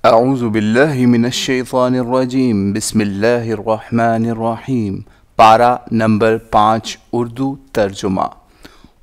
اعوذ باللہ من الشیطان الرجیم بسم اللہ الرحمن الرحیم۔ پارہ نمبر 5 اردو ترجمہ۔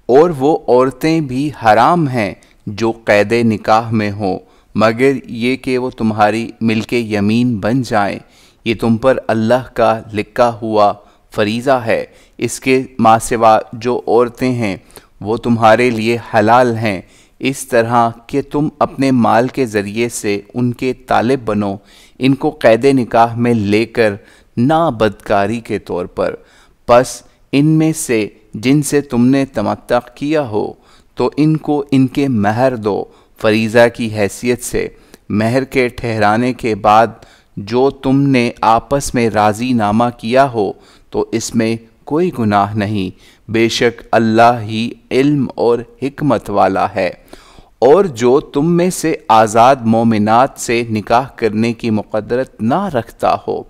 اور وہ عورتیں بھی حرام ہیں جو قید نکاح میں ہوں، مگر یہ کہ وہ تمہاری ملک یمین بن جائیں۔ یہ تم پر اللہ کا لکھا ہوا فریضہ ہے۔ اس کے ماں سوا جو عورتیں ہیں وہ تمہارے لیے حلال ہیں، اس طرح کہ تم اپنے مال کے ذریعے سے ان کے طالب بنو، ان کو قید نکاح میں لے کر نہ بدکاری کے طور پر۔ پس ان میں سے جن سے تم نے تمتع کیا ہو تو ان کو ان کے مہر دو فریضہ کی حیثیت سے۔ مہر کے ٹھہرانے کے بعد جو تم نے آپس میں راضی نامہ کیا ہو تو اس میں کوئی گناہ نہیں، بے شک اللہ ہی علم اور حکمت والا ہے۔ اور جو تم میں سے آزاد مومنات سے نکاح کرنے کی مقدرت نہ رکھتا ہو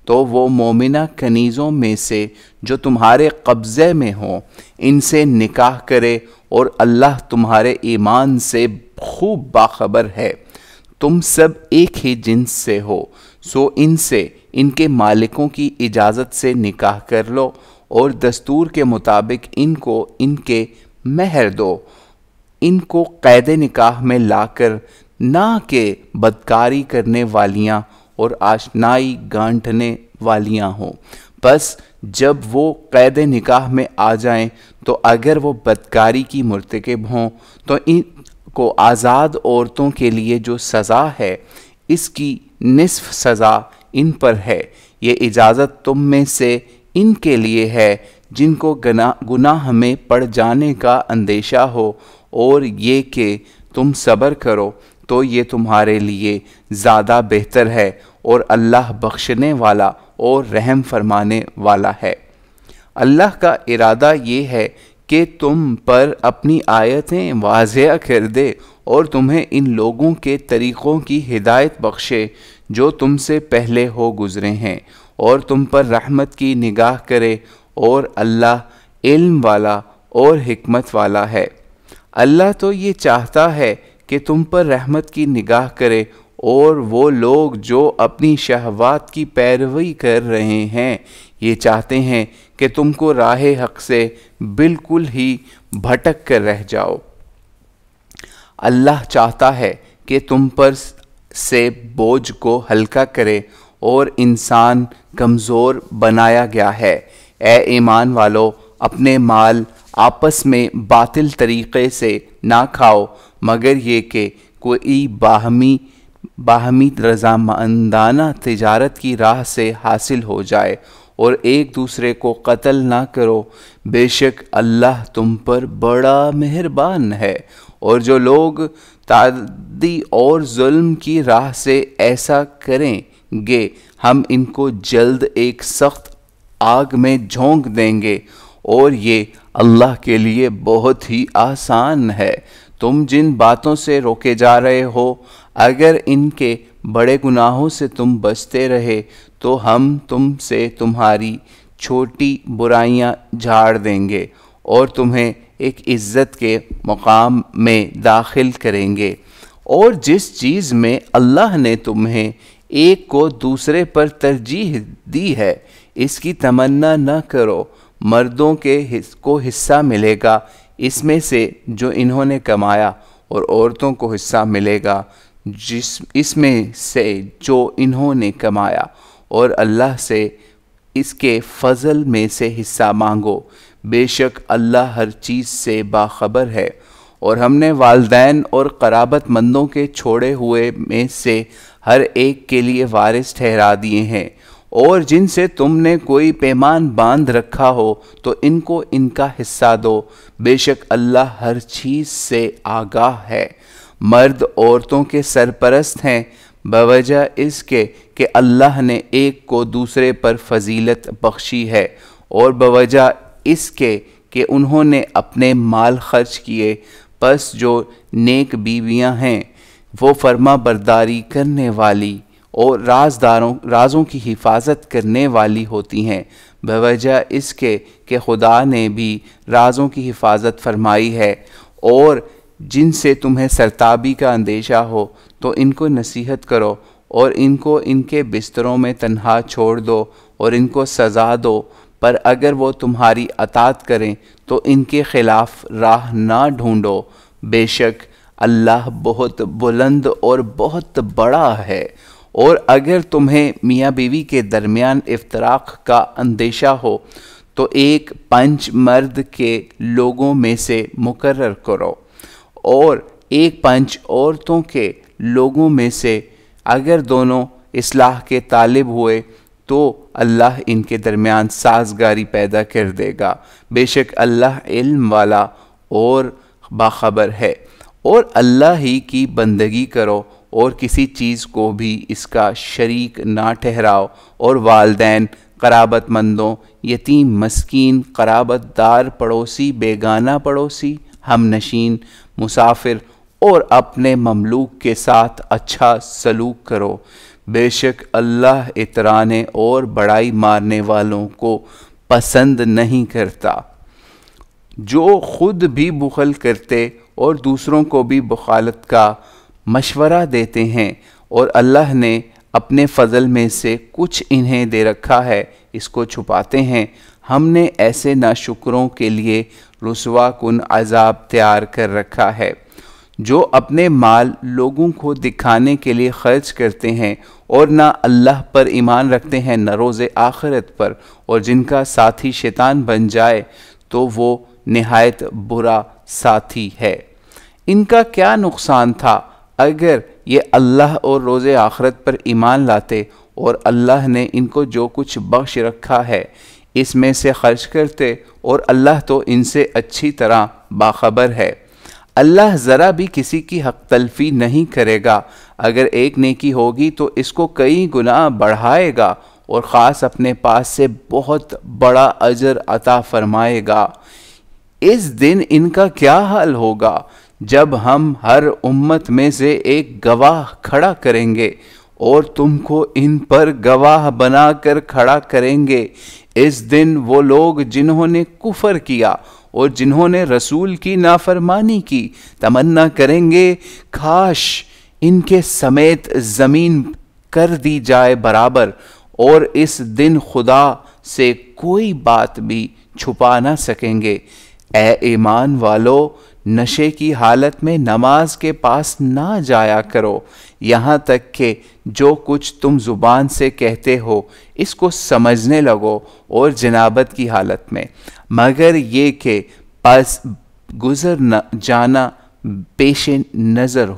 تو وہ مومنہ کنیزوں میں سے جو تمہارے قبضے میں ہوں ان سے نکاح کرے، اور اللہ تمہارے ایمان سے خوب باخبر ہے۔ تم سب ایک ہی جنس سے ہو، سو ان سے ان کے مالکوں کی اجازت سے نکاح کر لو، اور دستور کے مطابق ان کو ان کے مہر دو۔ ان کو قید نکاح میں لا کر نہ کہ بدکاری کرنے والیاں اور آشنائی گانٹھنے والیاں ہوں۔ پس جب وہ قید نکاح میں آ جائیں تو اگر وہ بدکاری کی مرتکب ہوں تو ان کو آزاد عورتوں کے لیے جو سزا ہے اس کی نصف سزا ان پر ہے۔ یہ اجازت تم میں سے ان کے لیے ہے جن کو گناہ میں پڑ جانے کا اندیشہ ہو، اور یہ کہ تم صبر کرو تو یہ تمہارے لیے زیادہ بہتر ہے، اور اللہ بخشنے والا اور رحم فرمانے والا ہے۔ اللہ کا ارادہ یہ ہے کہ تم پر اپنی آیتیں واضح کر دے اور تمہیں ان لوگوں کے طریقوں کی ہدایت بخشے جو تم سے پہلے ہو گزرے ہیں، اور تم پر رحمت کی نگاہ کرے، اور اللہ علم والا اور حکمت والا ہے۔ اللہ تو یہ چاہتا ہے کہ تم پر رحمت کی نگاہ کرے، اور وہ لوگ جو اپنی شہوات کی پیروی کر رہے ہیں یہ چاہتے ہیں کہ تم کو راہ حق سے بالکل ہی بھٹک کر رہ جاؤ۔ اللہ چاہتا ہے کہ تم پر سے بوجھ کو ہلکا کرے، اور انسان کمزور بنایا گیا ہے۔ اے ایمان والو، اپنے مال آپس میں باطل طریقے سے نہ کھاؤ، مگر یہ کہ کوئی باہمی رضامندانہ تجارت کی راہ سے حاصل ہو جائے، اور ایک دوسرے کو قتل نہ کرو، بے شک اللہ تم پر بڑا مہربان ہے۔ اور جو لوگ تعدی اور ظلم کی راہ سے ایسا کریں گے ہم ان کو جلد ایک سخت آگ میں جھونک دیں گے، اور یہ اللہ کے لیے بہت ہی آسان ہے۔ تم جن باتوں سے روکے جا رہے ہو اگر ان کے بڑے گناہوں سے تم بچتے رہے تو ہم تم سے تمہاری چھوٹی برائیاں جھاڑ دیں گے، اور تمہیں ایک عزت کے مقام میں داخل کریں گے۔ اور جس چیز میں اللہ نے تمہیں ایک کو دوسرے پر ترجیح دی ہے اس کی تمنا نہ کرو۔ مردوں کو حصہ ملے گا اس میں سے جو انہوں نے کمایا، اور عورتوں کو حصہ ملے گا اس میں سے جو انہوں نے کمایا، اور اللہ سے اس کے فضل میں سے حصہ مانگو، بے شک اللہ ہر چیز سے باخبر ہے۔ اور ہم نے والدین اور قرابت مندوں کے چھوڑے ہوئے میں سے ہر ایک کے لیے وارث ٹھہرا دیے ہیں، اور جن سے تم نے کوئی پیمان باندھ رکھا ہو تو ان کو ان کا حصہ دو، بے شک اللہ ہر چیز سے آگاہ ہے۔ مرد عورتوں کے سرپرست ہیں بوجہ اس کے کہ اللہ نے ایک کو دوسرے پر فضیلت بخشی ہے، اور بوجہ اس کے کہ انہوں نے اپنے مال خرچ کیے۔ پس جو نیک بیویاں ہیں وہ فرما برداری کرنے والی اور رازوں کی حفاظت کرنے والی ہوتی ہیں، بوجہ اس کے کہ خدا نے بھی رازوں کی حفاظت فرمائی ہے، اور جن سے تمہیں سرتابی کا اندیشہ ہو تو ان کو نصیحت کرو، اور ان کو ان کے بستروں میں تنہا چھوڑ دو اور ان کو سزا دو، پر اگر وہ تمہاری اطاعت کریں تو ان کے خلاف راہ نہ ڈھونڈو، بے شک اللہ بہت بلند اور بہت بڑا ہے۔ اور اگر تمہیں میاں بیوی کے درمیان افتراق کا اندیشہ ہو تو ایک پنج مرد کے لوگوں میں سے مقرر کرو اور ایک پنج عورتوں کے لوگوں میں سے، اگر دونوں اصلاح کے طالب ہوئے تو اللہ ان کے درمیان سازگاری پیدا کر دے گا، بے شک اللہ علم والا اور باخبر ہے۔ اور اللہ ہی کی بندگی کرو اور کسی چیز کو بھی اس کا شریک نہ ٹھہراؤ، اور والدین، قرابت مندوں، یتیم، مسکین، قرابت دار، پڑوسی، بیگانہ پڑوسی، ہم نشین، مسافر اور اپنے مملوک کے ساتھ اچھا سلوک کرو، بے شک اللہ اترانے اور بڑائی مارنے والوں کو پسند نہیں کرتا۔ جو خود بھی بخل کرتے اور دوسروں کو بھی بخالت کا مشورہ دیتے ہیں، اور اللہ نے اپنے فضل میں سے کچھ انہیں دے رکھا ہے، اس کو چھپاتے ہیں، ہم نے ایسے ناشکروں کے لیے رسوا کن عذاب تیار کر رکھا ہے۔ جو اپنے مال لوگوں کو دکھانے کے لیے خرچ کرتے ہیں اور نہ اللہ پر ایمان رکھتے ہیں نہ روز آخرت پر، اور جن کا ساتھی شیطان بن جائے تو وہ نہایت برا ساتھی ہے۔ ان کا کیا نقصان تھا اگر یہ اللہ اور روز آخرت پر ایمان لاتے اور اللہ نے ان کو جو کچھ بخش رکھا ہے اس میں سے خرچ کرتے، اور اللہ تو ان سے اچھی طرح باخبر ہے۔ اللہ ذرا بھی کسی کی حق تلفی نہیں کرے گا، اگر ایک نیکی ہوگی تو اس کو کئی گنا بڑھائے گا اور خاص اپنے پاس سے بہت بڑا اجر عطا فرمائے گا۔ اس دن ان کا کیا حال ہوگا جب ہم ہر امت میں سے ایک گواہ کھڑا کریں گے اور تم کو ان پر گواہ بنا کر کھڑا کریں گے۔ اس دن وہ لوگ جنہوں نے کفر کیا اور جنہوں نے رسول کی نافرمانی کی تمنا کریں گے کاش ان کے سمیت زمین کر دی جائے برابر، اور اس دن خدا سے کوئی بات بھی چھپا نہ سکیں گے۔ اے ایمان والو، نشے کی حالت میں نماز کے پاس نہ جایا کرو یہاں تک کہ جو کچھ تم زبان سے کہتے ہو اس کو سمجھنے لگو، اور جنابت کی حالت میں، مگر یہ کہ بس گزر جانا پیش نظر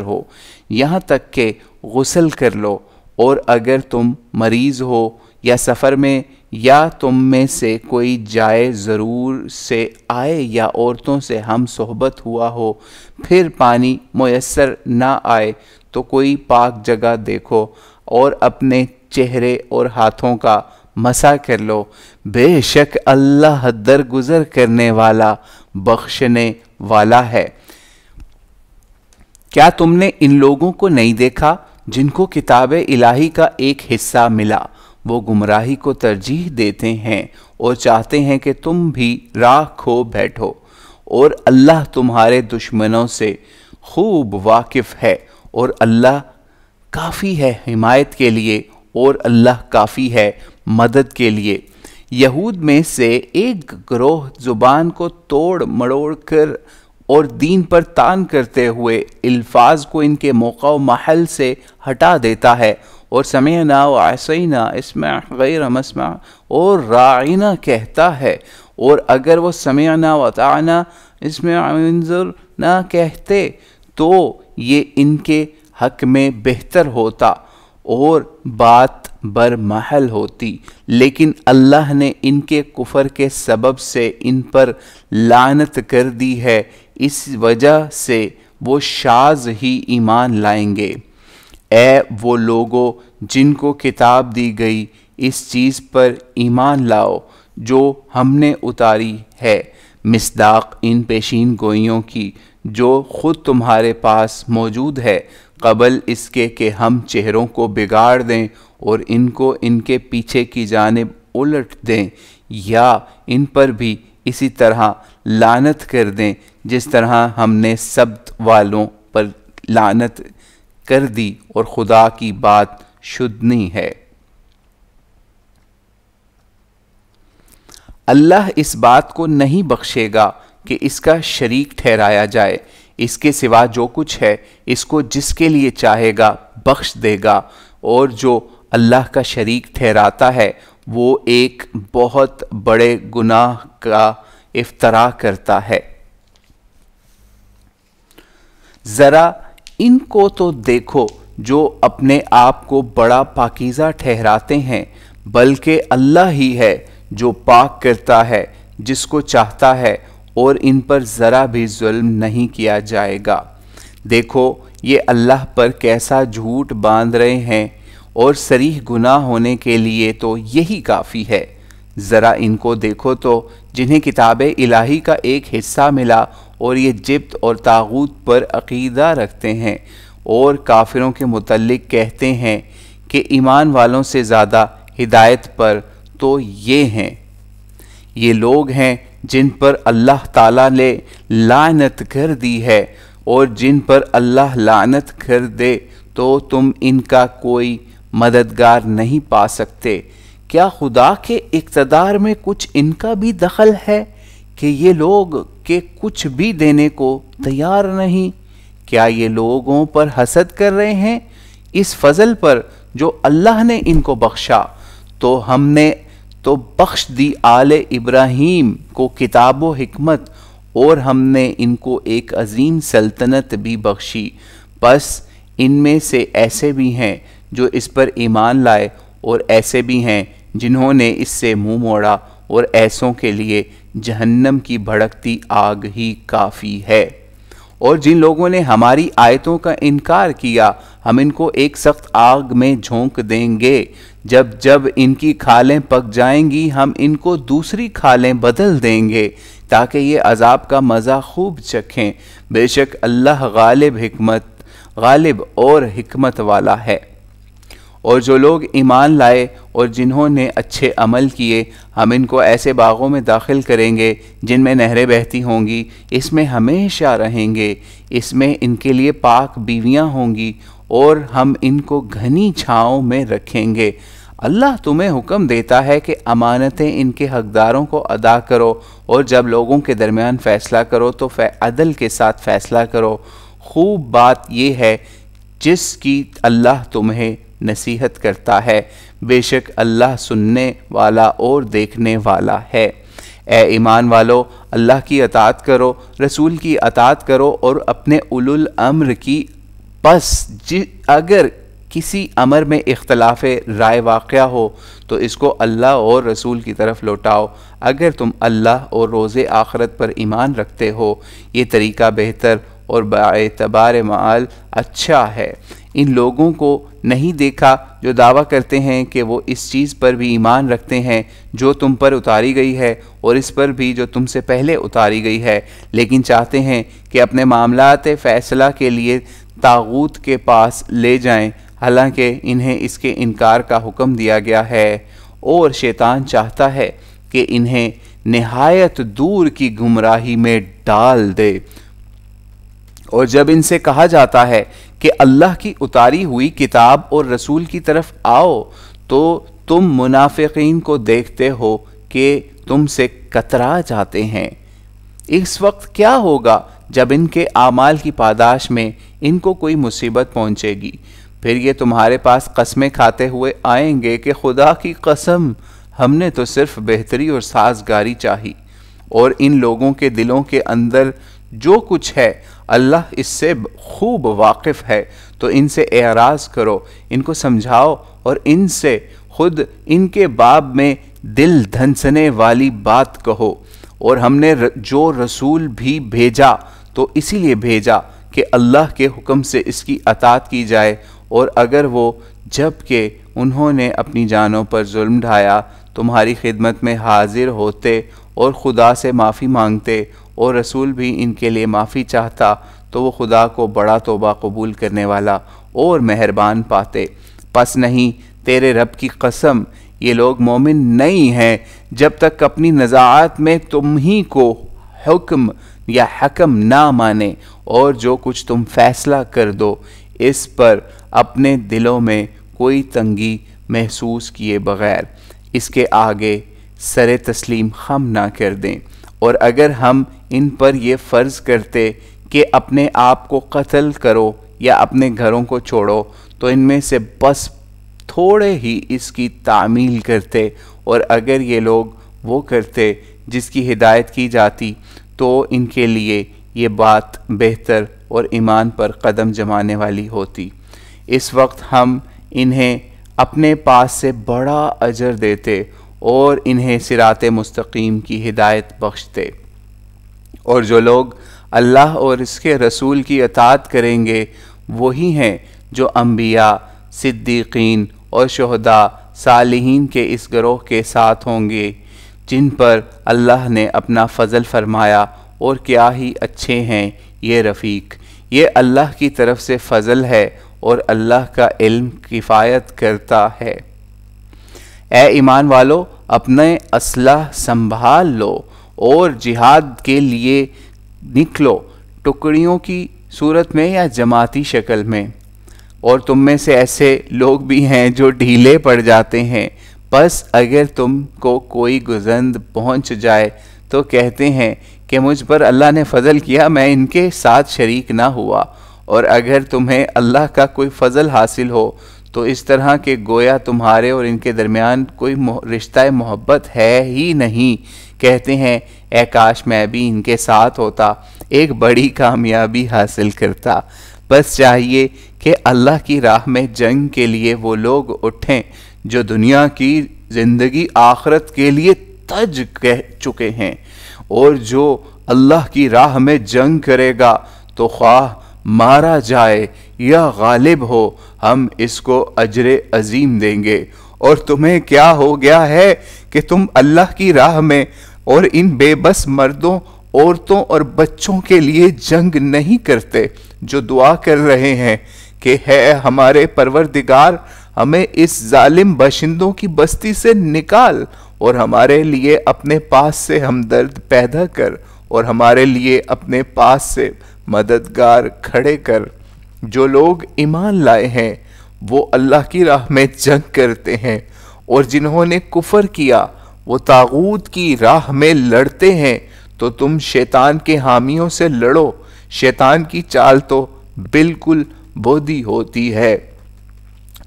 ہو یہاں تک کہ غسل کر لو، اور اگر تم مریض ہو یا سفر میں، یا تم میں سے کوئی جائے ضرور سے آئے یا عورتوں سے ہم صحبت ہوا ہو، پھر پانی میسر نہ آئے تو کوئی پاک جگہ دیکھو اور اپنے چہرے اور ہاتھوں کا مسح کر لو، بے شک اللہ درگزر کرنے والا بخشنے والا ہے۔ کیا تم نے ان لوگوں کو نہیں دیکھا جن کو کتاب الہی کا ایک حصہ ملا؟ وہ گمراہی کو ترجیح دیتے ہیں اور چاہتے ہیں کہ تم بھی راہ کھو بیٹھو، اور اللہ تمہارے دشمنوں سے خوب واقف ہے، اور اللہ کافی ہے حمایت کے لیے، اور اللہ کافی ہے مدد کے لیے۔ یہود میں سے ایک گروہ زبان کو توڑ مڑوڑ کر اور دین پر طعن کرتے ہوئے الفاظ کو ان کے موقع و محل سے ہٹا دیتا ہے، اور سمعنا و عصینا اسمع غیر مسمع اور راعنا کہتا ہے، اور اگر وہ سمعنا و اطعنا اسمع انظر نہ کہتے تو یہ ان کے حق میں بہتر ہوتا اور بات برمحل ہوتی، لیکن اللہ نے ان کے کفر کے سبب سے ان پر لعنت کر دی ہے، اس وجہ سے وہ شاذ ہی ایمان لائیں گے۔ اے وہ لوگو جن کو کتاب دی گئی، اس چیز پر ایمان لاؤ جو ہم نے اتاری ہے، مصداق ان پیشین گوئیوں کی جو خود تمہارے پاس موجود ہے، قبل اس کے کہ ہم چہروں کو بگاڑ دیں اور ان کو ان کے پیچھے کی جانب الٹ دیں، یا ان پر بھی اسی طرح لعنت کر دیں جس طرح ہم نے سبت والوں پر لعنت کر دی، اور خدا کی بات شدنی ہے۔ اللہ اس بات کو نہیں بخشے گا کہ اس کا شریک ٹھہرایا جائے، اس کے سوا جو کچھ ہے اس کو جس کے لیے چاہے گا بخش دے گا، اور جو اللہ کا شریک ٹھہراتا ہے وہ ایک بہت بڑے گناہ کا افتراء کرتا ہے۔ ذرا ان کو تو دیکھو جو اپنے آپ کو بڑا پاکیزہ ٹھہراتے ہیں، بلکہ اللہ ہی ہے جو پاک کرتا ہے جس کو چاہتا ہے، اور ان پر ذرا بھی ظلم نہیں کیا جائے گا۔ دیکھو یہ اللہ پر کیسا جھوٹ باندھ رہے ہیں، اور صریح گناہ ہونے کے لیے تو یہی کافی ہے۔ ذرا ان کو دیکھو تو جنہیں کتاب الہی کا ایک حصہ ملا اور یہ جبت اور طاغوت پر عقیدہ رکھتے ہیں، اور کافروں کے متعلق کہتے ہیں کہ ایمان والوں سے زیادہ ہدایت پر تو یہ ہیں۔ یہ لوگ ہیں جن پر اللہ تعالیٰ نے لعنت کر دی ہے، اور جن پر اللہ لعنت کر دے تو تم ان کا کوئی مددگار نہیں پا سکتے۔ کیا خدا کے اقتدار میں کچھ ان کا بھی دخل ہے کہ یہ لوگ کہ کچھ بھی دینے کو تیار نہیں؟ کیا یہ لوگوں پر حسد کر رہے ہیں اس فضل پر جو اللہ نے ان کو بخشا؟ تو ہم نے تو بخش دی آل ابراہیم کو کتاب و حکمت، اور ہم نے ان کو ایک عظیم سلطنت بھی بخشی۔ بس ان میں سے ایسے بھی ہیں جو اس پر ایمان لائے، اور ایسے بھی ہیں جنہوں نے اس سے منہ موڑا، اور ایسوں کے لیے جہنم کی بھڑکتی آگ ہی کافی ہے۔ اور جن لوگوں نے ہماری آیتوں کا انکار کیا، ہم ان کو ایک سخت آگ میں جھونک دیں گے۔ جب جب ان کی کھالیں پک جائیں گی ہم ان کو دوسری کھالیں بدل دیں گے تاکہ یہ عذاب کا مزہ خوب چکھیں۔ بے شک اللہ غالب اور حکمت والا ہے۔ اور جو لوگ ایمان لائے اور جنہوں نے اچھے عمل کیے، ہم ان کو ایسے باغوں میں داخل کریں گے جن میں نہریں بہتی ہوں گی، اس میں ہمیشہ رہیں گے، اس میں ان کے لیے پاک بیویاں ہوں گی، اور ہم ان کو گھنی چھاؤں میں رکھیں گے۔ اللہ تمہیں حکم دیتا ہے کہ امانتیں ان کے حقداروں کو ادا کرو، اور جب لوگوں کے درمیان فیصلہ کرو تو عدل کے ساتھ فیصلہ کرو۔ خوب بات یہ ہے جس کی اللہ تمہیں نصیحت کرتا ہے، بے شک اللہ سننے والا اور دیکھنے والا ہے۔ اے ایمان والو، اللہ کی اطاعت کرو، رسول کی اطاعت کرو، اور اپنے اولو الامر کی۔ پس اگر کسی امر میں اختلاف رائے واقع ہو تو اس کو اللہ اور رسول کی طرف لوٹاؤ، اگر تم اللہ اور روز آخرت پر ایمان رکھتے ہو۔ یہ طریقہ بہتر اور باعتبار معال اچھا ہے۔ ان لوگوں کو نہیں دیکھا جو دعویٰ کرتے ہیں کہ وہ اس چیز پر بھی ایمان رکھتے ہیں جو تم پر اتاری گئی ہے، اور اس پر بھی جو تم سے پہلے اتاری گئی ہے، لیکن چاہتے ہیں کہ اپنے معاملات فیصلہ کے لیے طاغوت کے پاس لے جائیں، حالانکہ انہیں اس کے انکار کا حکم دیا گیا ہے، اور شیطان چاہتا ہے کہ انہیں نہایت دور کی گمراہی میں ڈال دے۔ اور جب ان سے کہا جاتا ہے کہ اللہ کی اتاری ہوئی کتاب اور رسول کی طرف آؤ، تو تم منافقین کو دیکھتے ہو کہ تم سے کترا جاتے ہیں۔ اس وقت کیا ہوگا جب ان کے اعمال کی پاداش میں ان کو کوئی مصیبت پہنچے گی؟ پھر یہ تمہارے پاس قسمیں کھاتے ہوئے آئیں گے کہ خدا کی قسم، ہم نے تو صرف بہتری اور سازگاری چاہی۔ اور ان لوگوں کے دلوں کے اندر جو کچھ ہے اللہ اس سے خوب واقف ہے، تو ان سے اعراض کرو، ان کو سمجھاؤ، اور ان سے خود ان کے باب میں دل دھنسنے والی بات کہو۔ اور ہم نے جو رسول بھی بھیجا تو اسی لیے بھیجا کہ اللہ کے حکم سے اس کی اطاعت کی جائے، اور اگر وہ جب کہ انہوں نے اپنی جانوں پر ظلم ڈھایا تمہاری خدمت میں حاضر ہوتے اور خدا سے معافی مانگتے، اور رسول بھی ان کے لیے معافی چاہتا، تو وہ خدا کو بڑا توبہ قبول کرنے والا اور مہربان پاتے۔ پس نہیں، تیرے رب کی قسم، یہ لوگ مومن نہیں ہیں جب تک اپنی نزاعات میں تم ہی کو حکم یا حکم نہ مانے اور جو کچھ تم فیصلہ کر دو اس پر اپنے دلوں میں کوئی تنگی محسوس کیے بغیر اس کے آگے سر تسلیم خم نہ کر دیں۔ اور اگر ہم ان پر یہ فرض کرتے کہ اپنے آپ کو قتل کرو یا اپنے گھروں کو چھوڑو تو ان میں سے بس تھوڑے ہی اس کی تعمیل کرتے، اور اگر یہ لوگ وہ کرتے جس کی ہدایت کی جاتی تو ان کے لیے یہ بات بہتر اور ایمان پر قدم جمانے والی ہوتی۔ اس وقت ہم انہیں اپنے پاس سے بڑا اجر دیتے اور انہیں صراط مستقیم کی ہدایت بخشتے۔ اور جو لوگ اللہ اور اس کے رسول کی اطاعت کریں گے وہی ہیں جو انبیاء، صدیقین اور شہداء صالحین کے اس گروہ کے ساتھ ہوں گے جن پر اللہ نے اپنا فضل فرمایا، اور کیا ہی اچھے ہیں یہ رفیق۔ یہ اللہ کی طرف سے فضل ہے اور اللہ کا علم کفایت کرتا ہے۔ اے ایمان والو، اپنے اسلحہ سنبھال لو اور جہاد کے لیے نکلو، ٹکڑیوں کی صورت میں یا جماعتی شکل میں۔ اور تم میں سے ایسے لوگ بھی ہیں جو ڈھیلے پڑ جاتے ہیں، بس اگر تم کو کوئی گزند پہنچ جائے تو کہتے ہیں کہ مجھ پر اللہ نے فضل کیا، میں ان کے ساتھ شریک نہ ہوا۔ اور اگر تمہیں اللہ کا کوئی فضل حاصل ہو تو اس طرح کہ گویا تمہارے اور ان کے درمیان کوئی رشتہ محبت ہے ہی نہیں، کہتے ہیں اے کاش میں بھی ان کے ساتھ ہوتا، ایک بڑی کامیابی حاصل کرتا۔ بس چاہیے کہ اللہ کی راہ میں جنگ کے لیے وہ لوگ اٹھیں جو دنیا کی زندگی آخرت کے لیے تج کہہ چکے ہیں، اور جو اللہ کی راہ میں جنگ کرے گا تو خواہ مارا جائے یا غالب ہو ہم اس کو اجر عظیم دیں گے۔ اور تمہیں کیا ہو گیا ہے کہ تم اللہ کی راہ میں اور ان بے بس مردوں، عورتوں اور بچوں کے لیے جنگ نہیں کرتے جو دعا کر رہے ہیں کہ ہے ہمارے پروردگار ہمیں اس ظالم باشندوں کی بستی سے نکال اور ہمارے لیے اپنے پاس سے ہمدرد پیدا کر اور ہمارے لیے اپنے پاس سے مددگار کھڑے کر۔ جو لوگ ایمان لائے ہیں وہ اللہ کی راہ میں جنگ کرتے ہیں، اور جنہوں نے کفر کیا وہ طاغوت کی راہ میں لڑتے ہیں، تو تم شیطان کے حامیوں سے لڑو، شیطان کی چال تو بالکل بودھی ہوتی ہے۔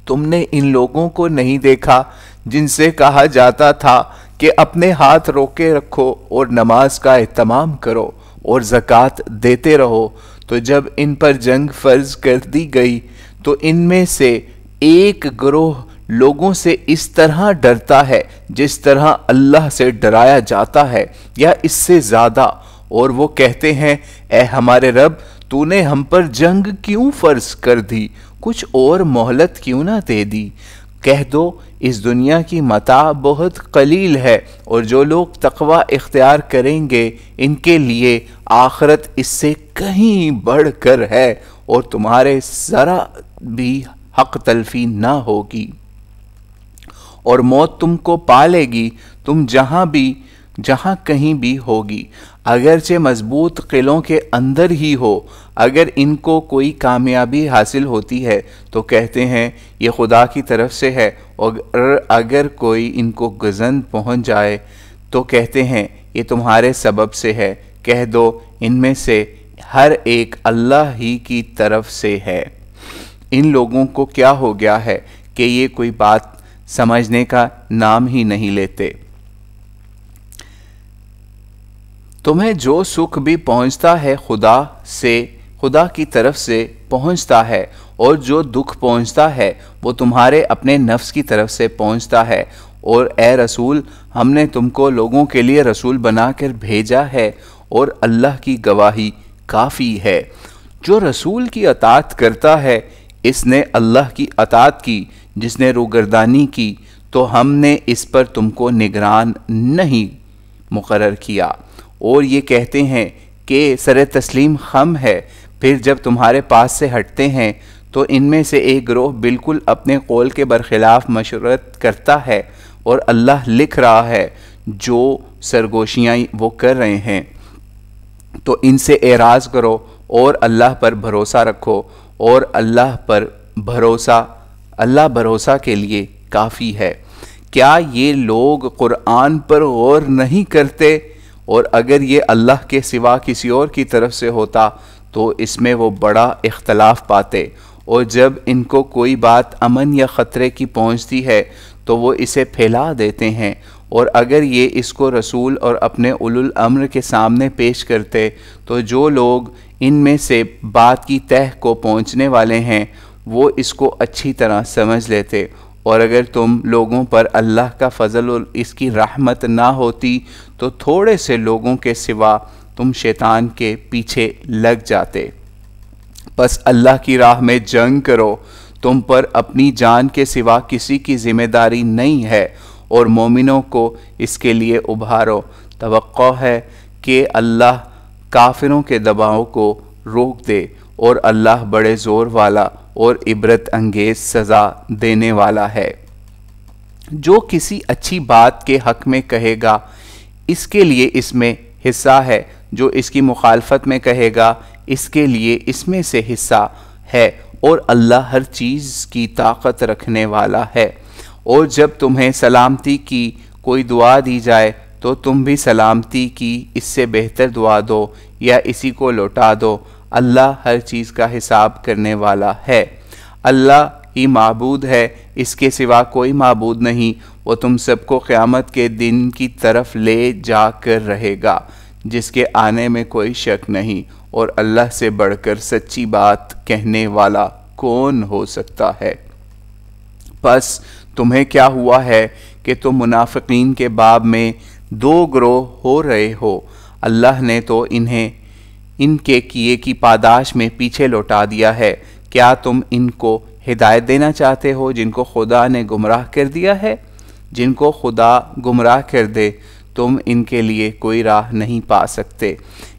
تم نے ان لوگوں کو نہیں دیکھا جن سے کہا جاتا تھا کہ اپنے ہاتھ روکے رکھو اور نماز کا اہتمام کرو اور زکوٰۃ دیتے رہو، تو جب ان پر جنگ فرض کر دی گئی تو ان میں سے ایک گروہ لوگوں سے اس طرح ڈرتا ہے جس طرح اللہ سے ڈرایا جاتا ہے یا اس سے زیادہ، اور وہ کہتے ہیں اے ہمارے رب تو نے ہم پر جنگ کیوں فرض کر دی، کچھ اور مہلت کیوں نہ دے دی۔ کہہ دو اس دنیا کی متاع بہت قلیل ہے، اور جو لوگ تقوی اختیار کریں گے ان کے لیے آخرت اس سے کہیں بڑھ کر ہے، اور تمہارے ذرا بھی حق تلفی نہ ہوگی، اور موت تم کو پالے گی، تم جہاں کہیں بھی ہوگی، اگرچہ مضبوط قلعوں کے اندر ہی ہو۔ اگر ان کو کوئی کامیابی حاصل ہوتی ہے تو کہتے ہیں یہ خدا کی طرف سے ہے، اور اگر کوئی ان کو گزند پہنچ جائے تو کہتے ہیں یہ تمہارے سبب سے ہے۔ کہہ دو ان میں سے ہر ایک اللہ ہی کی طرف سے ہے۔ ان لوگوں کو کیا ہو گیا ہے کہ یہ کوئی بات سمجھنے کا نام ہی نہیں لیتے۔ تمہیں جو سکھ بھی پہنچتا ہے خدا کی طرف سے پہنچتا ہے، اور جو دکھ پہنچتا ہے وہ تمہارے اپنے نفس کی طرف سے پہنچتا ہے۔ اور اے رسول ہم نے تم کو لوگوں کے لیے رسول بنا کر بھیجا ہے، اور اللہ کی گواہی کافی ہے۔ جو رسول کی اطاعت کرتا ہے اس نے اللہ کی اطاعت کی، جس نے روگردانی کی تو ہم نے اس پر تم کو نگران نہیں مقرر کیا۔ اور یہ کہتے ہیں کہ سر تسلیم خم ہے، پھر جب تمہارے پاس سے ہٹتے ہیں تو ان میں سے ایک گروہ بالکل اپنے قول کے برخلاف مشورت کرتا ہے، اور اللہ لکھ رہا ہے جو سرگوشیاں وہ کر رہے ہیں۔ تو ان سے اعراض کرو اور اللہ پر بھروسہ رکھو، اور اللہ بھروسہ کے لیے کافی ہے۔ کیا یہ لوگ قرآن پر غور نہیں کرتے؟ اور اگر یہ اللہ کے سوا کسی اور کی طرف سے ہوتا تو اس میں وہ بڑا اختلاف پاتے، اور جب ان کو کوئی بات امن یا خطرے کی پہنچتی ہے تو وہ اسے پھیلا دیتے ہیں، اور اگر یہ اس کو رسول اور اپنے اولو الامر کے سامنے پیش کرتے تو جو لوگ ان میں سے بات کی تہ کو پہنچنے والے ہیں وہ اس کو اچھی طرح سمجھ لیتے، اور اگر تم لوگوں پر اللہ کا فضل اور اس کی رحمت نہ ہوتی تو تھوڑے سے لوگوں کے سوا تم شیطان کے پیچھے لگ جاتے۔ بس اللہ کی راہ میں جنگ کرو، تم پر اپنی جان کے سوا کسی کی ذمہ داری نہیں ہے، اور مومنوں کو اس کے لیے ابھارو۔ توقع ہے کہ اللہ کافروں کے دباؤ کو روک دے، اور اللہ بڑے زور والا اور عبرت انگیز سزا دینے والا ہے۔ جو کسی اچھی بات کے حق میں کہے گا اس کے لیے اس میں حصہ ہے، جو اس کی مخالفت میں کہے گا اس کے لیے اس میں سے حصہ ہے، اور اللہ ہر چیز کی طاقت رکھنے والا ہے۔ اور جب تمہیں سلامتی کی کوئی دعا دی جائے تو تم بھی سلامتی کی اس سے بہتر دعا دو یا اسی کو لوٹا دو، اللہ ہر چیز کا حساب کرنے والا ہے۔ اللہ ہی معبود ہے، اس کے سوا کوئی معبود نہیں، وہ تم سب کو قیامت کے دن کی طرف لے جا کر رہے گا جس کے آنے میں کوئی شک نہیں، اور اللہ سے بڑھ کر سچی بات کہنے والا کون ہو سکتا ہے؟ پس تمہیں کیا ہوا ہے کہ تم منافقین کے باب میں دو گروہ ہو رہے ہو؟ اللہ نے تو انہیں ان کے کیے کی پاداش میں پیچھے لوٹا دیا ہے۔ کیا تم ان کو ہدایت دینا چاہتے ہو جن کو خدا نے گمراہ کر دیا ہے؟ جن کو خدا گمراہ کر دے تم ان کے لیے کوئی راہ نہیں پا سکتے۔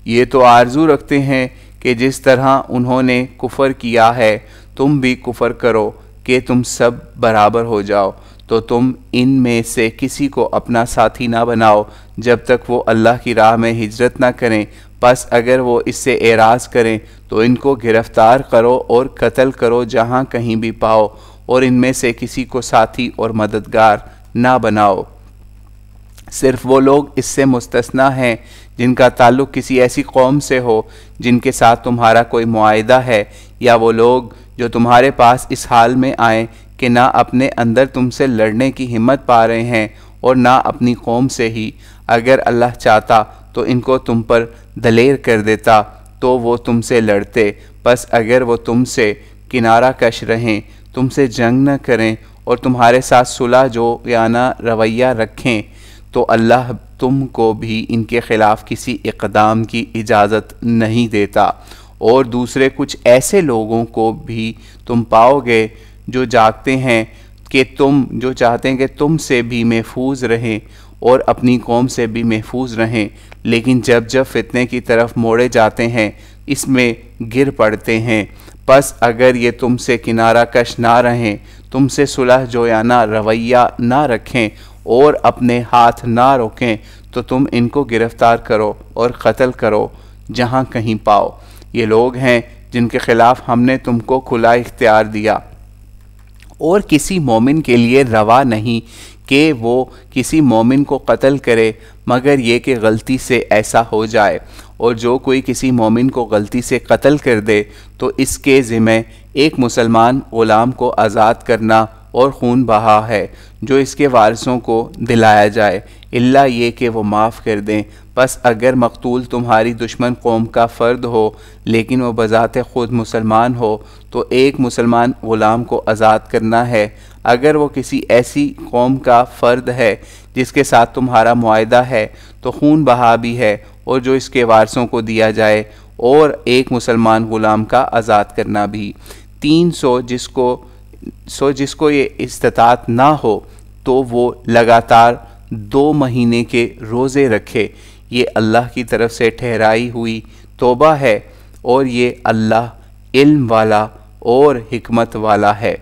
یہ تو آرزو رکھتے ہیں کہ جس طرح انہوں نے کفر کیا ہے تم بھی کفر کرو کہ تم سب برابر ہو جاؤ، تو تم ان میں سے کسی کو اپنا ساتھی نہ بناؤ جب تک وہ اللہ کی راہ میں ہجرت نہ کریں۔ پس اگر وہ اس سے اعراض کریں تو ان کو گرفتار کرو اور قتل کرو جہاں کہیں بھی پاؤ، اور ان میں سے کسی کو ساتھی اور مددگار نہ بناؤ۔ صرف وہ لوگ اس سے مستثنیٰ ہیں جن کا تعلق کسی ایسی قوم سے ہو جن کے ساتھ تمہارا کوئی معاہدہ ہے، یا وہ لوگ جو تمہارے پاس اس حال میں آئیں کہ نہ اپنے اندر تم سے لڑنے کی ہمت پا رہے ہیں اور نہ اپنی قوم سے ہی۔ اگر اللہ چاہتا تو ان کو تم پر دلیر کر دیتا تو وہ تم سے لڑتے، پس اگر وہ تم سے کنارہ کش رہیں، تم سے جنگ نہ کریں اور تمہارے ساتھ صلح جویانہ رویہ رکھیں تو اللہ تم کو بھی ان کے خلاف کسی اقدام کی اجازت نہیں دیتا۔ اور دوسرے کچھ ایسے لوگوں کو بھی تم پاؤ گے جو چاہتے ہیں کہ تم سے بھی محفوظ رہیں اور اپنی قوم سے بھی محفوظ رہیں، لیکن جب فتنے کی طرف موڑے جاتے ہیں اس میں گر پڑتے ہیں۔ پس اگر یہ تم سے کنارہ کش نہ رہیں، تم سے صلح جویانہ رویہ نہ رکھیں اور اپنے ہاتھ نہ روکیں تو تم ان کو گرفتار کرو اور قتل کرو جہاں کہیں پاؤ۔ یہ لوگ ہیں جن کے خلاف ہم نے تم کو کھلا اختیار دیا، اور کسی مومن کے لیے روا نہیں کہ وہ کسی مومن کو قتل کرے مگر یہ کہ غلطی سے ایسا ہو جائے، اور جو کوئی کسی مومن کو غلطی سے قتل کر دے تو اس کے ذمہ ایک مسلمان غلام کو آزاد کرنا اور خون بہا ہے جو اس کے وارثوں کو دلایا جائے، الا یہ کہ وہ معاف کر دیں۔ پس اگر مقتول تمہاری دشمن قوم کا فرد ہو لیکن وہ بذات خود مسلمان ہو تو ایک مسلمان غلام کو آزاد کرنا ہے۔ اگر وہ کسی ایسی قوم کا فرد ہے جس کے ساتھ تمہارا معاہدہ ہے تو خون بہا بھی ہے، اور جو اس کے وارثوں کو دیا جائے، اور ایک مسلمان غلام کا آزاد کرنا بھی۔ 300 جس کو یہ استطاعت نہ ہو تو وہ لگاتار 2 مہینے کے روزے رکھے، یہ اللہ کی طرف سے ٹھہرائی ہوئی توبہ ہے، اور یہ اللہ علم والا اور حکمت والا ہے۔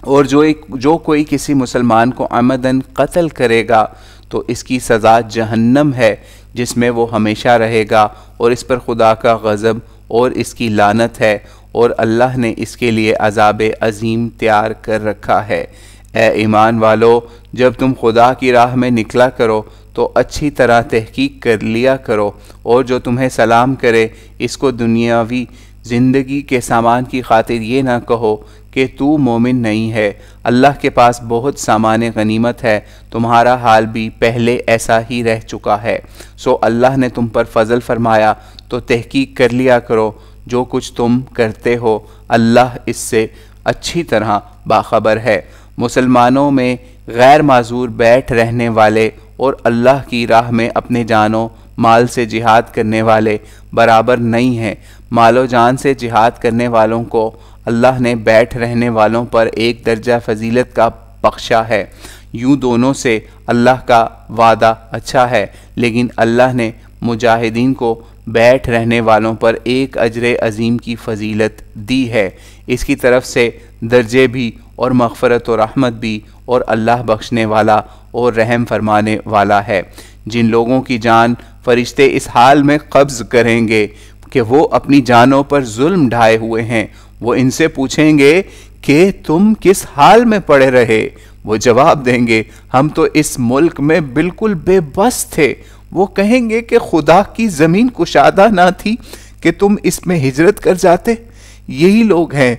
اور جو کوئی کسی مسلمان کو عمدن قتل کرے گا تو اس کی سزا جہنم ہے، جس میں وہ ہمیشہ رہے گا، اور اس پر خدا کا غضب اور اس کی لعنت ہے، اور اللہ نے اس کے لیے عذاب عظیم تیار کر رکھا ہے۔ اے ایمان والو، جب تم خدا کی راہ میں نکلا کرو تو اچھی طرح تحقیق کر لیا کرو، اور جو تمہیں سلام کرے اس کو دنیاوی زندگی کے سامان کی خاطر یہ نہ کہو کہ تو مومن نہیں ہے، اللہ کے پاس بہت سامان غنیمت ہے، تمہارا حال بھی پہلے ایسا ہی رہ چکا ہے، سو اللہ نے تم پر فضل فرمایا تو تحقیق کر لیا کرو، جو کچھ تم کرتے ہو اللہ اس سے اچھی طرح باخبر ہے۔ مسلمانوں میں غیر معذور بیٹھ رہنے والے اور اللہ کی راہ میں اپنے جان و مال سے جہاد کرنے والے برابر نہیں ہیں۔ مال و جان سے جہاد کرنے والوں کو اللہ نے بیٹھ رہنے والوں پر ایک درجہ فضیلت کا بخشا ہے، یوں دونوں سے اللہ کا وعدہ اچھا ہے، لیکن اللہ نے مجاہدین کو بیٹھ رہنے والوں پر ایک اجر عظیم کی فضیلت دی ہے، اس کی طرف سے درجے بھی اور مغفرت و رحمت بھی، اور اللہ بخشنے والا اور رحم فرمانے والا ہے۔ جن لوگوں کی جان فرشتے اس حال میں قبض کریں گے کہ وہ اپنی جانوں پر ظلم ڈھائے ہوئے ہیں، وہ ان سے پوچھیں گے کہ تم کس حال میں پڑے رہے؟ وہ جواب دیں گے ہم تو اس ملک میں بالکل بے بس تھے۔ وہ کہیں گے کہ خدا کی زمین کشادہ نہ تھی کہ تم اس میں ہجرت کر جاتے؟ یہی لوگ ہیں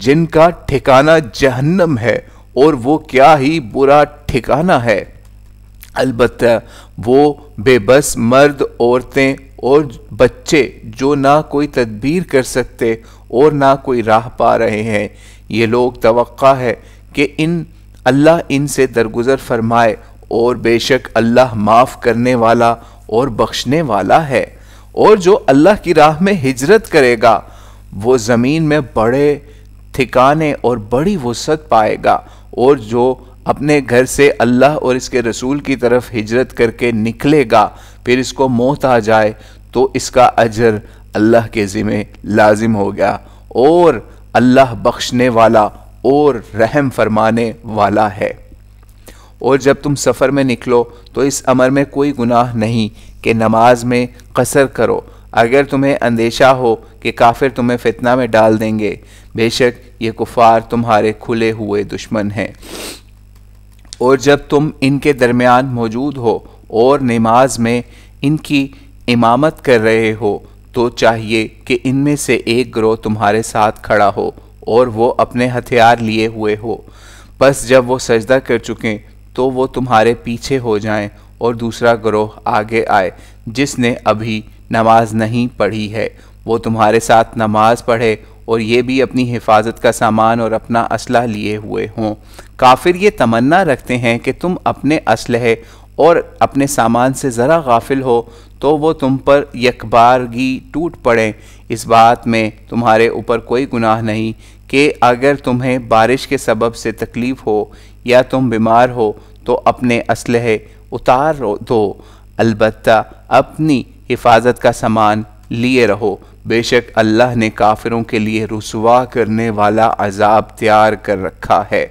جن کا ٹھکانہ جہنم ہے، اور وہ کیا ہی برا ٹھکانہ ہے۔ البتہ وہ بے بس مرد، عورتیں اور بچے جو نہ کوئی تدبیر کر سکتے اور نہ کوئی راہ پا رہے ہیں، یہ لوگ توقع ہے کہ اللہ ان سے درگزر فرمائے، اور بے شک اللہ معاف کرنے والا اور بخشنے والا ہے۔ اور جو اللہ کی راہ میں ہجرت کرے گا وہ زمین میں بڑے ٹھکانے اور بڑی وسعت پائے گا، اور جو اپنے گھر سے اللہ اور اس کے رسول کی طرف ہجرت کر کے نکلے گا پھر اس کو موت آ جائے تو اس کا اجر اللہ کے ذمہ لازم ہو گیا، اور اللہ بخشنے والا اور رحم فرمانے والا ہے۔ اور جب تم سفر میں نکلو تو اس امر میں کوئی گناہ نہیں کہ نماز میں قصر کرو، اگر تمہیں اندیشہ ہو کہ کافر تمہیں فتنہ میں ڈال دیں گے، بے شک یہ کفار تمہارے کھلے ہوئے دشمن ہیں۔ اور جب تم ان کے درمیان موجود ہو اور نماز میں ان کی امامت کر رہے ہو تو چاہیے کہ ان میں سے ایک گروہ تمہارے ساتھ کھڑا ہو اور وہ اپنے ہتھیار لیے ہوئے ہو، پس جب وہ سجدہ کر چکیں تو وہ تمہارے پیچھے ہو جائیں، اور دوسرا گروہ آگے آئے جس نے ابھی نماز نہیں پڑھی ہے، وہ تمہارے ساتھ نماز پڑھے، اور یہ بھی اپنی حفاظت کا سامان اور اپنا اسلحہ لیے ہوئے ہوں۔ کافر یہ تمنا رکھتے ہیں کہ تم اپنے اسلحے اور اپنے سامان سے ذرا غافل ہو تو وہ تم پر یکبارگی ٹوٹ پڑیں۔ اس بات میں تمہارے اوپر کوئی گناہ نہیں کہ اگر تمہیں بارش کے سبب سے تکلیف ہو یا تم بیمار ہو تو اپنے اسلحے اتار دو، البتہ اپنی حفاظت کا سامان لیے رہو، بے شک اللہ نے کافروں کے لیے رسوا کرنے والا عذاب تیار کر رکھا ہے۔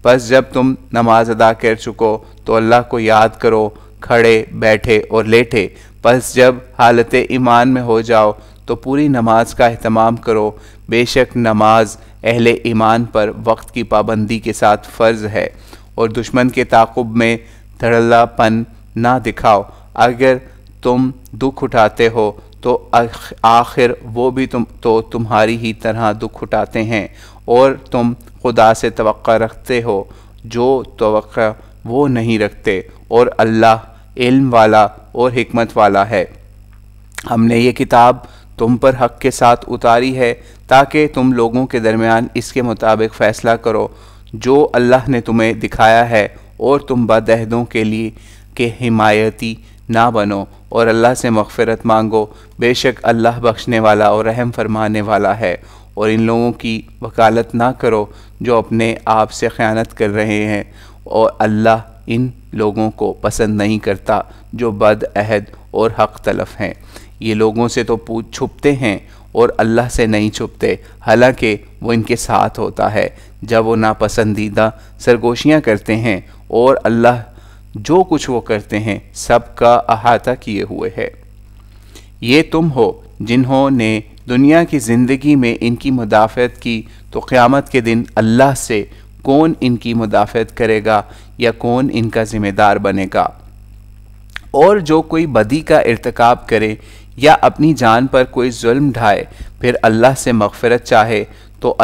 پس جب تم نماز ادا کر چکو تو اللہ کو یاد کرو کھڑے، بیٹھے اور لیٹے، پس جب حالت ایمان میں ہو جاؤ تو پوری نماز کا اہتمام کرو، بے شک نماز اہل ایمان پر وقت کی پابندی کے ساتھ فرض ہے، اور دشمن کے تعاقب میں دھڑلہ پن نہ دکھاؤ، اگر تم دکھ اٹھاتے ہو تو آخر وہ بھی تو تمہاری ہی طرح دکھ اٹھاتے ہیں، اور تم خدا سے توقع رکھتے ہو جو توقع وہ نہیں رکھتے، اور اللہ علم والا اور حکمت والا ہے۔ ہم نے یہ کتاب تم پر حق کے ساتھ اتاری ہے تاکہ تم لوگوں کے درمیان اس کے مطابق فیصلہ کرو جو اللہ نے تمہیں دکھایا ہے، اور تم بدعہدوں کے لیے کہ حمایتی نہ بنو، اور اللہ سے مغفرت مانگو، بے شک اللہ بخشنے والا اور رحم فرمانے والا ہے۔ اور ان لوگوں کی وکالت نہ کرو جو اپنے آپ سے خیانت کر رہے ہیں، اور اللہ ان لوگوں کو پسند نہیں کرتا جو بد عہد اور حق تلف ہیں۔ یہ لوگوں سے تو چھپتے ہیں اور اللہ سے نہیں چھپتے، حالانکہ وہ ان کے ساتھ ہوتا ہے جب وہ ناپسندیدہ سرگوشیاں کرتے ہیں، اور اللہ جو کچھ وہ کرتے ہیں سب کا احاطہ کیے ہوئے ہے۔ یہ تم ہو جنہوں نے دنیا کی زندگی میں ان کی مدافعت کی، تو قیامت کے دن اللہ سے کون ان کی مدافعت کرے گا یا کون ان کا ذمہ دار بنے گا؟ اور جو کوئی بدی کا ارتکاب کرے یا اپنی جان پر کوئی ظلم ڈھائے پھر اللہ سے مغفرت چاہے تو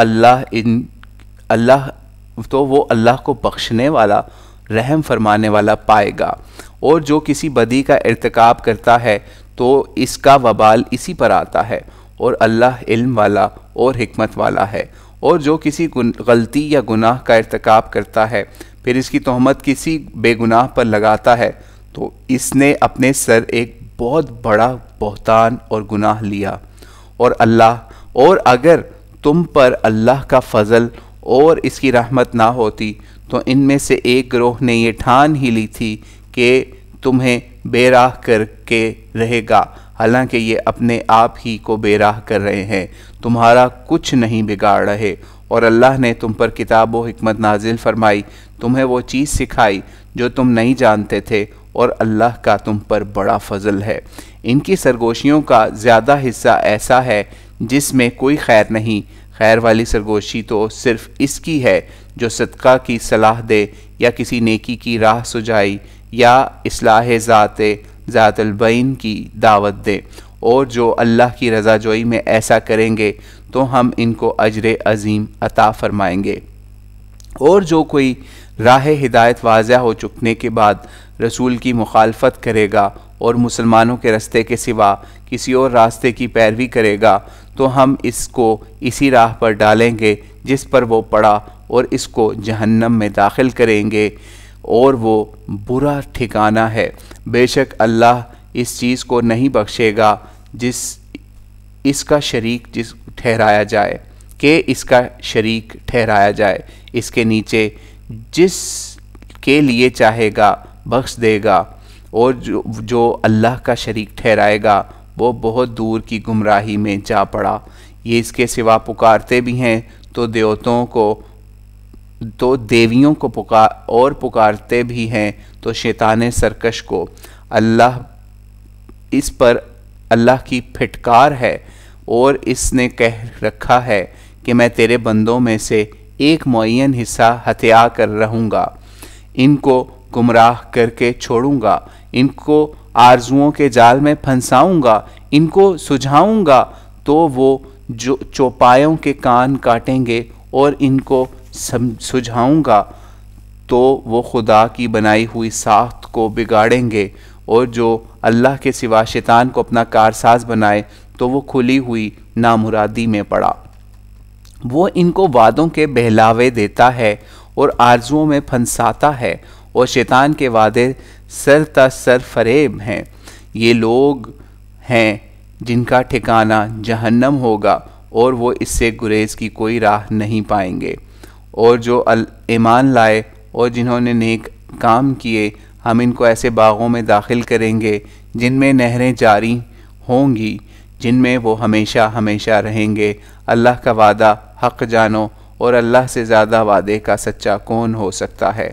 وہ اللہ کو بخشنے والا، رحم فرمانے والا پائے گا۔ اور جو کسی بدی کا ارتکاب کرتا ہے تو اس کا وبال اسی پر آتا ہے، اور اللہ علم والا اور حکمت والا ہے۔ اور جو کسی غلطی یا گناہ کا ارتکاب کرتا ہے پھر اس کی تہمت کسی بے گناہ پر لگاتا ہے تو اس نے اپنے سر ایک بہت بڑا بہتان اور گناہ لیا۔ اور اگر تم پر اللہ کا فضل اور اس کی رحمت نہ ہوتی تو ان میں سے ایک گروہ نے یہ ٹھان ہی لی تھی کہ تمہیں بے راہ کر کے رہے گا، حالانکہ یہ اپنے آپ ہی کو بے راہ کر رہے ہیں، تمہارا کچھ نہیں بگاڑ رہے۔ اور اللہ نے تم پر کتاب و حکمت نازل فرمائی، تمہیں وہ چیز سکھائی جو تم نہیں جانتے تھے، اور اللہ کا تم پر بڑا فضل ہے۔ ان کی سرگوشیوں کا زیادہ حصہ ایسا ہے جس میں کوئی خیر نہیں، خیر والی سرگوشی تو صرف اس کی ہے جو صدقہ کی صلاح دے یا کسی نیکی کی راہ سجائی یا اصلاح ذات البین کی دعوت دے۔ اور جو اللہ کی رضا جوئی میں ایسا کریں گے تو ہم ان کو اجر عظیم عطا فرمائیں گے۔ اور جو کوئی راہ ہدایت واضح ہو چکنے کے بعد رسول کی مخالفت کرے گا اور مسلمانوں کے راستے کے سوا کسی اور راستے کی پیروی کرے گا تو ہم اس کو اسی راہ پر ڈالیں گے جس پر وہ پڑا، اور اس کو جہنم میں داخل کریں گے، اور وہ برا ٹھکانہ ہے۔ بے شک اللہ اس چیز کو نہیں بخشے گا اس کا شریک ٹھہرایا جائے، اس کے نیچے جس کے لیے چاہے گا بخش دے گا، اور جو اللہ کا شریک ٹھہرائے گا وہ بہت دور کی گمراہی میں جا پڑا۔ یہ اس کے سوا پکارتے بھی ہیں تو دیویوں کو پکارتے بھی ہیں تو شیطان سرکش کو۔ اس پر اللہ کی پھٹکار ہے، اور اس نے کہہ رکھا ہے کہ میں تیرے بندوں میں سے ایک معین حصہ ہتھیا کر رہوں گا، ان کو گمراہ کر کے چھوڑوں گا، ان کو آرزوؤں کے جال میں پھنساؤں گا، ان کو سجھاؤں گا تو وہ جو چوپایوں کے کان کاٹیں گے، اور ان کو سجھاؤں گا تو وہ خدا کی بنائی ہوئی ساخت کو بگاڑیں گے، اور جو اللہ کے سوا شیطان کو اپنا کارساز بنائے تو وہ کھلی ہوئی نامرادی میں پڑا۔ وہ ان کو وعدوں کے بہلاوے دیتا ہے اور آرزوؤں میں پھنساتا ہے، اور شیطان کے وعدے سر تا سر فریب ہیں۔ یہ لوگ ہیں جن کا ٹھکانہ جہنم ہوگا، اور وہ اس سے گریز کی کوئی راہ نہیں پائیں گے۔ اور جو ایمان لائے اور جنہوں نے نیک کام کیے ہم ان کو ایسے باغوں میں داخل کریں گے جن میں نہریں جاری ہوں گی، جن میں وہ ہمیشہ ہمیشہ رہیں گے۔ اللہ کا وعدہ حق جانو، اور اللہ سے زیادہ وعدے کا سچا کون ہو سکتا ہے؟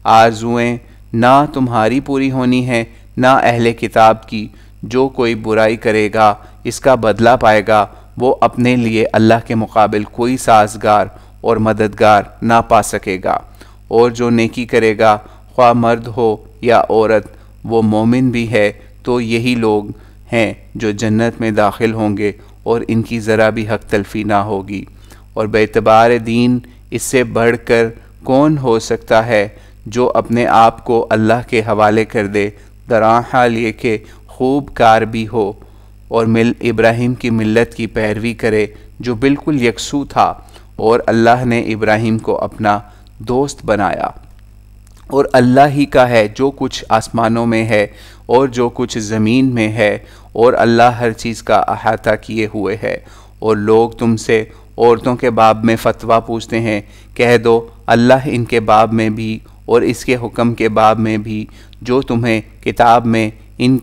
آرزوئیں نہ تمہاری پوری ہونی ہیں نہ اہل کتاب کی، جو کوئی برائی کرے گا اس کا بدلہ پائے گا، وہ اپنے لیے اللہ کے مقابل کوئی سازگار اور مددگار نہ پا سکے گا۔ اور جو نیکی کرے گا خواہ مرد ہو یا عورت، وہ مومن بھی ہے، تو یہی لوگ ہیں جو جنت میں داخل ہوں گے، اور ان کی ذرا بھی حق تلفی نہ ہوگی۔ اور بے اعتبار دین اس سے بڑھ کر کون ہو سکتا ہے جو اپنے آپ کو اللہ کے حوالے کر دے، دران حال یہ کہ خوب کار بھی ہو، اور ابراہیم کی ملت کی پیروی کرے جو بالکل یکسو تھا، اور اللہ نے ابراہیم کو اپنا دوست بنایا۔ اور اللہ ہی کا ہے جو کچھ آسمانوں میں ہے اور جو کچھ زمین میں ہے، اور اللہ ہر چیز کا احاطہ کیے ہوئے ہے۔ اور لوگ تم سے عورتوں کے باب میں فتویٰ پوچھتے ہیں، کہہ دو اللہ ان کے باب میں بھی اور اس کے حکم کے باب میں بھی جو تمہیں کتاب میں ان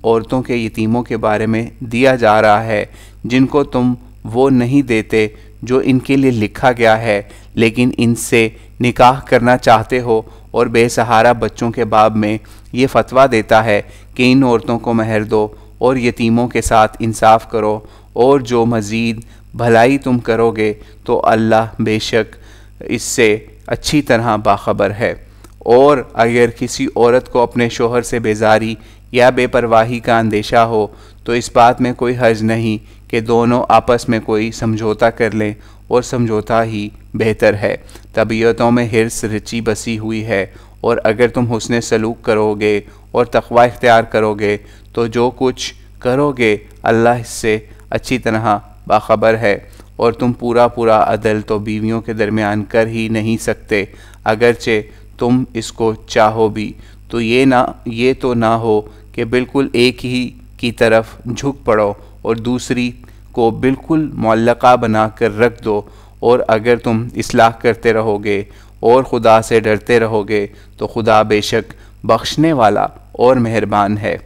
عورتوں کے یتیموں کے بارے میں دیا جا رہا ہے، جن کو تم وہ نہیں دیتے جو ان کے لیے لکھا گیا ہے، لیکن ان سے نکاح کرنا چاہتے ہو، اور بے سہارا بچوں کے باب میں یہ فتویٰ دیتا ہے کہ ان عورتوں کو مہر دو اور یتیموں کے ساتھ انصاف کرو، اور جو مزید بھلائی تم کرو گے تو اللہ بے شک اس سے اچھی طرح باخبر ہے۔ اور اگر کسی عورت کو اپنے شوہر سے بیزاری یا بے پرواہی کا اندیشہ ہو تو اس بات میں کوئی حرج نہیں کہ دونوں آپس میں کوئی سمجھوتا کر لیں، اور سمجھوتا ہی بہتر ہے۔ طبیعتوں میں حرص رچی بسی ہوئی ہے، اور اگر تم حسن سلوک کرو گے اور تقوی اختیار کرو گے تو جو کچھ کرو گے اللہ اس سے اچھی طرح باخبر ہے۔ اور تم پورا عدل تو بیویوں کے درمیان کر ہی نہیں سکتے، اگرچہ تم اس کو چاہو بھی، تو یہ تو نہ ہو کہ بالکل ایک ہی کی طرف جھک پڑو اور دوسری کو بالکل معلقہ بنا کر رکھ دو۔ اور اگر تم اصلاح کرتے رہو گے اور خدا سے ڈرتے رہو گے تو خدا بے شک بخشنے والا اور مہربان ہے۔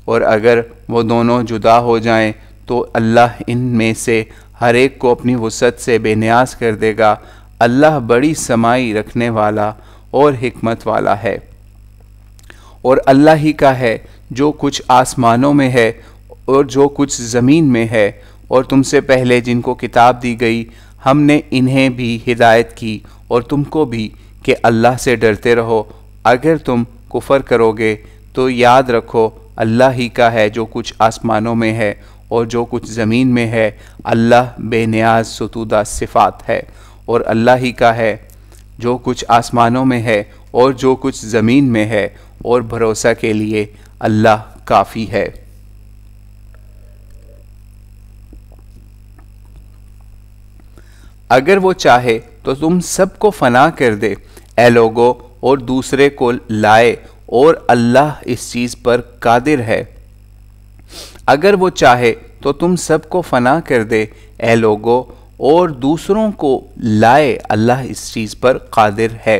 اور اگر وہ دونوں جدا ہو جائیں تو اللہ ان میں سے ہر ایک کو اپنی وسعت سے بے نیاز کر دے گا۔ اللہ بڑی سمائی رکھنے والا اور حکمت والا ہے۔ اور اللہ ہی کا ہے جو کچھ آسمانوں میں ہے اور جو کچھ زمین میں ہے، اور تم سے پہلے جن کو کتاب دی گئی ہم نے انہیں بھی ہدایت کی اور تم کو بھی کہ اللہ سے ڈرتے رہو۔ اگر تم کفر کرو گے تو یاد رکھو اللہ ہی کا ہے جو کچھ آسمانوں میں ہے اور جو کچھ زمین میں ہے، اللہ بے نیاز ستودہ صفات ہے۔ اور اللہ ہی کا ہے جو کچھ آسمانوں میں ہے اور جو کچھ زمین میں ہے، اور بھروسہ کے لیے اللہ کافی ہے۔ اگر وہ چاہے تو تم سب کو فنا کر دے اے لوگو، اور دوسرے کو لائے، اور اللہ اس چیز پر قادر ہے۔ اگر وہ چاہے تو تم سب کو فنا کر دے اے لوگو، اور دوسروں کو لائے، اللہ اس چیز پر قادر ہے۔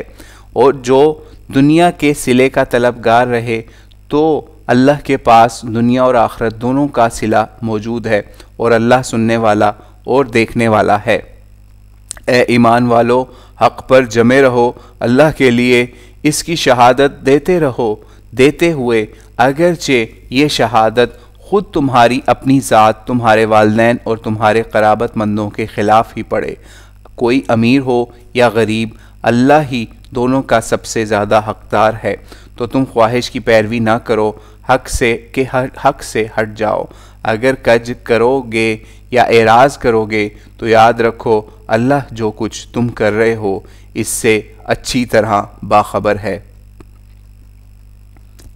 اور جو دنیا کے صلے کا طلبگار رہے تو اللہ کے پاس دنیا اور آخرت دونوں کا صلہ موجود ہے، اور اللہ سننے والا اور دیکھنے والا ہے۔ اے ایمان والو، حق پر جمے رہو، اللہ کے لیے اس کی شہادت دیتے ہوئے اگرچہ یہ شہادت خود تمہاری اپنی ذات، تمہارے والدین اور تمہارے قرابت مندوں کے خلاف ہی پڑے۔ کوئی امیر ہو یا غریب، اللہ ہی دونوں کا سب سے زیادہ حقدار ہے۔ تو تم خواہش کی پیروی نہ کرو حق سے ہٹ جاؤ۔ اگر کج کرو گے یا اعراض کرو گے تو یاد رکھو اللہ جو کچھ تم کر رہے ہو اس سے اچھی طرح باخبر ہے۔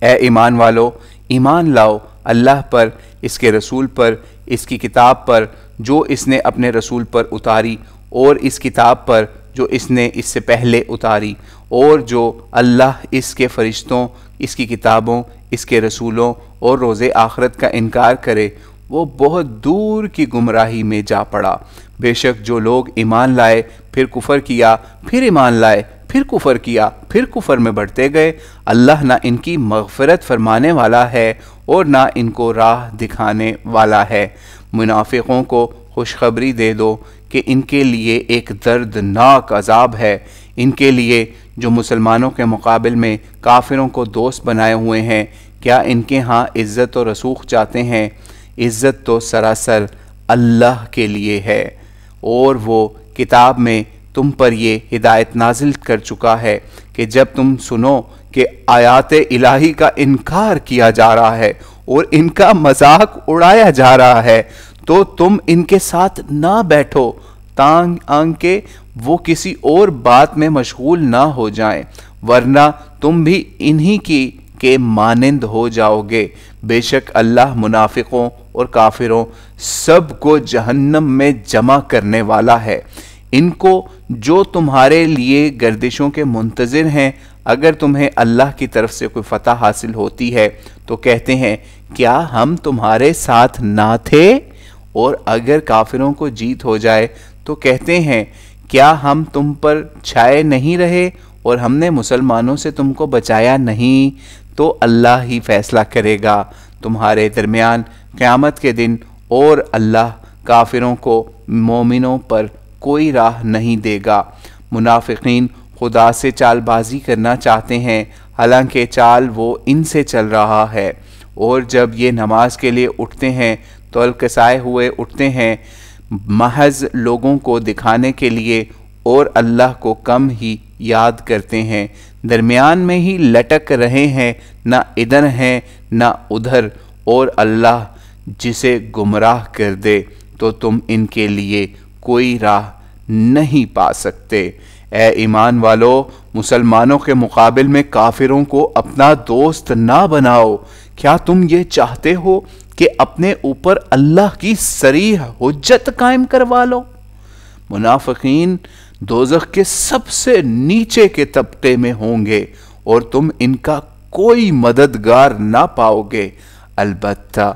اے ایمان والو، ایمان لاؤ اللہ پر، اس کے رسول پر، اس کی کتاب پر جو اس نے اپنے رسول پر اتاری، اور اس کتاب پر جو اس نے اس سے پہلے اتاری، اور جو اللہ اس کے فرشتوں، اس کی کتابوں، اس کے رسولوں اور روز آخرت کا انکار کرے وہ بہت دور کی گمراہی میں جا پڑا۔ بے شک جو لوگ ایمان لائے پھر کفر کیا، پھر ایمان لائے پھر کفر کیا، پھر کفر میں بڑھتے گئے، اللہ نہ ان کی مغفرت فرمانے والا ہے اور نہ ان کو راہ دکھانے والا ہے۔ منافقوں کو خوشخبری دے دو کہ ان کے لیے ایک دردناک عذاب ہے۔ ان کے لیے جو مسلمانوں کے مقابل میں کافروں کو دوست بنائے ہوئے ہیں، کیا ان کے ہاں عزت و رسوخ چاہتے ہیں؟ عزت تو سراسر اللہ کے لیے ہے، اور وہ کتاب میں تم پر یہ ہدایت نازل کر چکا ہے کہ جب تم سنو کہ آیات الہی کا انکار کیا جا رہا ہے اور ان کا مذاق اڑایا جا رہا ہے تو تم ان کے ساتھ نہ بیٹھو تاکہ وہ کسی اور بات میں مشغول نہ ہو جائیں، ورنہ تم بھی انہی کے مانند ہو جاؤ گے۔ بے شک اللہ منافقوں اور کافروں سب کو جہنم میں جمع کرنے والا ہے۔ ان کو جو تمہارے لیے گردشوں کے منتظر ہیں، اگر تمہیں اللہ کی طرف سے کوئی فتح حاصل ہوتی ہے تو کہتے ہیں کیا ہم تمہارے ساتھ نہ تھے، اور اگر کافروں کو جیت ہو جائے تو کہتے ہیں کیا ہم تم پر چھائے نہیں رہے اور ہم نے مسلمانوں سے تم کو بچایا نہیں؟ تو اللہ ہی فیصلہ کرے گا تمہارے درمیان قیامت کے دن، اور اللہ کافروں کو مومنوں پر کوئی راہ نہیں دے گا۔ منافقین خدا سے چال بازی کرنا چاہتے ہیں، حالانکہ چال وہ ان سے چل رہا ہے، اور جب یہ نماز کے لیے اٹھتے ہیں تو الکسائے ہوئے اٹھتے ہیں، محض لوگوں کو دکھانے کے لیے، اور اللہ کو کم ہی یاد کرتے ہیں، درمیان میں ہی لٹک رہے ہیں، نہ ادھر ہیں نہ ادھر، اور اللہ جسے گمراہ کر دے تو تم ان کے لیے کوئی راہ نہیں پا سکتے۔ اے ایمان والو، مسلمانوں کے مقابل میں کافروں کو اپنا دوست نہ بناؤ۔ کیا تم یہ چاہتے ہو کہ اپنے اوپر اللہ کی صریح حجت قائم کروا لو؟ منافقین دوزخ کے سب سے نیچے کے طبقے میں ہوں گے اور تم ان کا کوئی مددگار نہ پاؤ گے، البتہ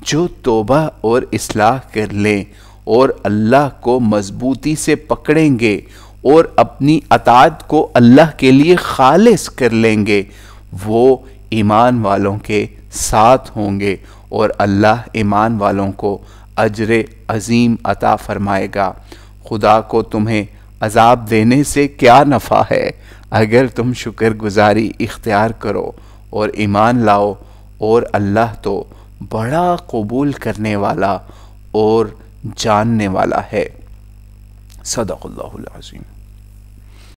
جو توبہ اور اصلاح کر لیں اور اللہ کو مضبوطی سے پکڑیں گے اور اپنی اطاعت کو اللہ کے لیے خالص کر لیں گے، وہ ایمان والوں کے ساتھ ہوں گے، اور اللہ ایمان والوں کو اجر عظیم عطا فرمائے گا۔ خدا کو تمہیں عذاب دینے سے کیا نفع ہے اگر تم شکر گزاری اختیار کرو اور ایمان لاؤ، اور اللہ تو بڑا قبول کرنے والا اور جاننے والا ہے۔ صدق اللہ العظیم۔